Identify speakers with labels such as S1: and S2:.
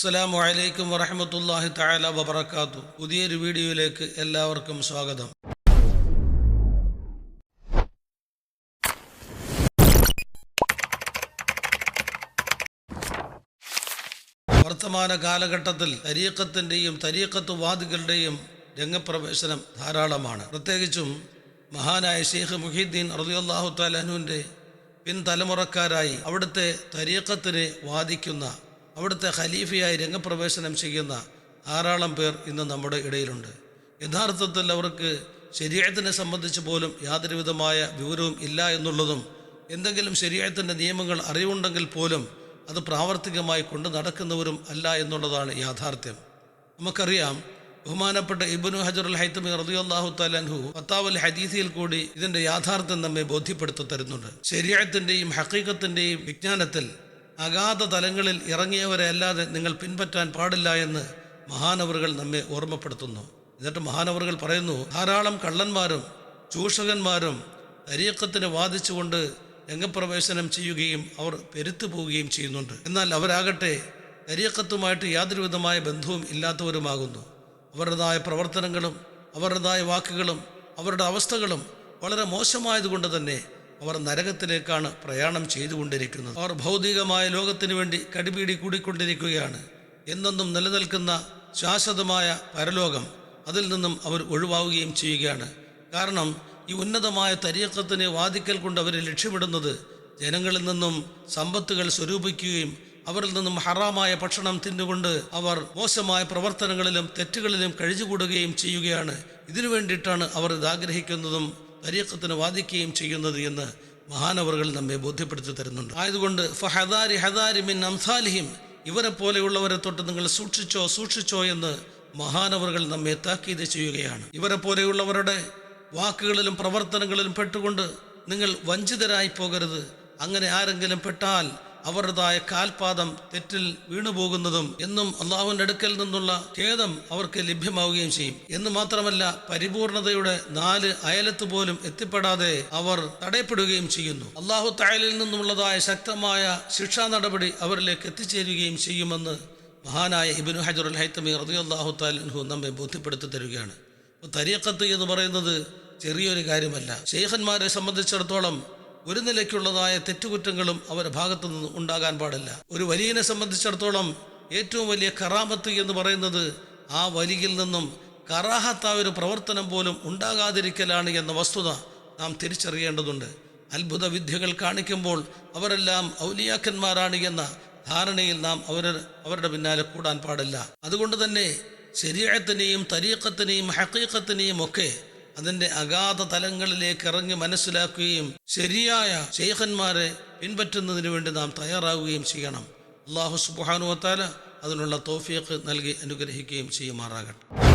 S1: അസ്സലാമു അലൈക്കും വറഹ്മത്തുള്ളാഹി തആല വബറകാത്തു. പുതിയൊരു വീഡിയോയിലേക്ക് എല്ലാവർക്കും സ്വാഗതം. വർത്തമാന കാലഘട്ടത്തിൽ തരീഖത്തിൻ്റെയും തരീഖത്തുവാദികളുടെയും രംഗപ്രവേശനം ധാരാളമാണ്. പ്രത്യേകിച്ചും മഹാനായ ഷെയ്ഖ് മുഹീദ്ദീൻ റളിയല്ലാഹു തആല അൻഹുവിൻ്റെ പിൻതലമുറക്കാരായി അവിടുത്തെ തരീഖത്തിനെ വാദിക്കുന്ന, അവിടുത്തെ ഖലീഫയായി രംഗപ്രവേശനം ചെയ്യുന്ന ധാരാളം പേർ ഇന്ന് നമ്മുടെ ഇടയിലുണ്ട്. യഥാർത്ഥത്തിൽ അവർക്ക് ശരീഅത്തിനെ സംബന്ധിച്ച് പോലും യാതൊരു വിധമായ വിവരവും ഇല്ല എന്നുള്ളതും, എന്തെങ്കിലും ശരീഅത്തിൻ്റെ നിയമങ്ങൾ അറിവുണ്ടെങ്കിൽ പോലും അത് പ്രാവർത്തികമായി കൊണ്ടു നടക്കുന്നവരും അല്ല എന്നുള്ളതാണ് യാഥാർത്ഥ്യം. നമുക്കറിയാം, ബഹുമാനപ്പെട്ട ഇബ്നു ഹജറുൽ ഹൈതമി റളിയല്ലാഹു തആല അൻഹു ഫത്താവുൽ ഹദീസിൽ കൂടി ഇതിൻ്റെ യാഥാർത്ഥ്യം നമ്മെ ബോധ്യപ്പെടുത്തി തരുന്നുണ്ട്. ശരീഅത്തിൻ്റെയും ഹഖീഖത്തിൻ്റെയും വിജ്ഞാനത്തിൽ അഗാധ തലങ്ങളിൽ ഇറങ്ങിയവരെ അല്ലാതെ നിങ്ങൾ പിൻപറ്റാൻ പാടില്ല എന്ന് മഹാനവറുകൾ നമ്മെ ഓർമ്മപ്പെടുത്തുന്നു. എന്നിട്ട് മഹാനവറുകൾ പറയുന്നു, ധാരാളം കള്ളന്മാരും ചൂഷകന്മാരും തരീഖത്തിനെ വാദിച്ചുകൊണ്ട് രംഗപ്രവേശനം ചെയ്യുകയും അവർ പെരുത്തു പോവുകയും ചെയ്യുന്നുണ്ട്. എന്നാൽ അവരാകട്ടെ തരീഖത്തുമായിട്ട് യാതൊരു വിധമായ ബന്ധവും ഇല്ലാത്തവരുമാകുന്നു. അവരുടേതായ പ്രവർത്തനങ്ങളും അവരുടേതായ വാക്കുകളും അവരുടെ അവസ്ഥകളും വളരെ മോശമായതുകൊണ്ട് തന്നെ അവർ നരകത്തിലേക്കാണ് പ്രയാണം ചെയ്തുകൊണ്ടിരിക്കുന്നത്. അവർ ഭൗതികമായ ലോകത്തിന് വേണ്ടി കടിപിടി കൂടിക്കൊണ്ടിരിക്കുകയാണ്. എന്നെന്നും നിലനിൽക്കുന്ന ശാശ്വതമായ പരലോകം, അതിൽ നിന്നും അവർ ഒഴിവാവുകയും ചെയ്യുകയാണ്. കാരണം ഈ ഉന്നതമായ തരീഖത്തിനെ വാദിക്കൽ കൊണ്ട് അവർ ലക്ഷ്യമിടുന്നത് ജനങ്ങളിൽ നിന്നും സമ്പത്തുകൾ സ്വരൂപിക്കുകയും അവരിൽ നിന്നും ഹറാമായ ഭക്ഷണം തിന്നുകൊണ്ട് അവർ മോശമായ പ്രവർത്തനങ്ങളിലും തെറ്റുകളിലും കഴിഞ്ഞുകൂടുകയും ചെയ്യുകയാണ്. ഇതിനു വേണ്ടിയിട്ടാണ് അവർ ഇത് ആഗ്രഹിക്കുന്നതും തരീഖത്തിനെ വാദിക്കുകയും ചെയ്യുന്നത് എന്ന് മഹാനവറുകൾ നമ്മെ ബോധ്യപ്പെടുത്തി തരുന്നുണ്ട്. ആയതുകൊണ്ട് ഫഹദാരി ഹദാരി മിൻ അംസാലിഹിം, ഇവരെ പോലെയുള്ളവരെ തൊട്ട് നിങ്ങൾ സൂക്ഷിച്ചോ എന്ന് മഹാനവറുകൾ നമ്മെ താക്കീത് ചെയ്യുകയാണ്. ഇവരെ പോലെയുള്ളവരുടെ വാക്കുകളിലും പ്രവർത്തനങ്ങളിലും പെട്ടുകൊണ്ട് നിങ്ങൾ വഞ്ചിതരായി പോകരുത്. അങ്ങനെ ആരെങ്കിലും പെട്ടാൽ അവരുടേതായ കാൽപാദം തെറ്റിൽ വീണുപോകുന്നതും എന്നും അള്ളാഹുവിൻ്റെ അടുക്കൽ നിന്നുള്ള ഖേദം അവർക്ക് ലഭ്യമാവുകയും ചെയ്യും. എന്ന് മാത്രമല്ല, പരിപൂർണതയുടെ 4 അയലത്ത് പോലും എത്തിപ്പെടാതെ അവർ തടയപ്പെടുകയും ചെയ്യുന്നു. അള്ളാഹു തആലയിൽ നിന്നുള്ളതായ ശക്തമായ ശിക്ഷാ നടപടി അവരിലേക്ക് എത്തിച്ചേരുകയും ചെയ്യുമെന്ന് മഹാനായ ഇബ്നു ഹജറുൽ ഹൈതമി റളിയല്ലാഹു തആല അൻഹു നമ്മെ ബോധ്യപ്പെടുത്തി തരികയാണ്. തരീഖത്ത് എന്ന് പറയുന്നത് ചെറിയൊരു കാര്യമല്ല. ശൈഖന്മാരെ സംബന്ധിച്ചിടത്തോളം ഒരു നിലയ്ക്കുള്ളതായ തെറ്റുകുറ്റങ്ങളും അവരുടെ ഭാഗത്തു നിന്ന് ഉണ്ടാകാൻ പാടില്ല. ഒരു വലിയനെ സംബന്ധിച്ചിടത്തോളം ഏറ്റവും വലിയ കറാമത്ത് എന്ന് പറയുന്നത് ആ വലിയിൽ നിന്നും കറാഹത്തായ ഒരു പ്രവർത്തനം പോലും ഉണ്ടാകാതിരിക്കലാണ് എന്ന വസ്തുത നാം തിരിച്ചറിയേണ്ടതുണ്ട്. അത്ഭുത വിദ്യകൾ കാണിക്കുമ്പോൾ അവരെല്ലാം ഔലിയാക്കന്മാരാണ് എന്ന ധാരണയിൽ നാം അവരുടെ പിന്നാലെ കൂടാൻ പാടില്ല. അതുകൊണ്ട് തന്നെ ശരീഅത്തിനെയും തരീഖത്തിനെയും ഹഖീഖത്തിനെയും ഒക്കെ അതിൻ്റെ അഗാധ തലങ്ങളിലേക്ക് ഇറങ്ങി മനസ്സിലാക്കുകയും ശരിയായ ശൈഖന്മാരെ പിൻപറ്റുന്നതിന് വേണ്ടി നാം തയ്യാറാവുകയും ചെയ്യണം. അല്ലാഹു സുബ്ഹാനഹു വ തആല അതിനുള്ള തൗഫീഖ് നൽകി അനുഗ്രഹിക്കുകയും ചെയ്യുമാറാകട്ടെ.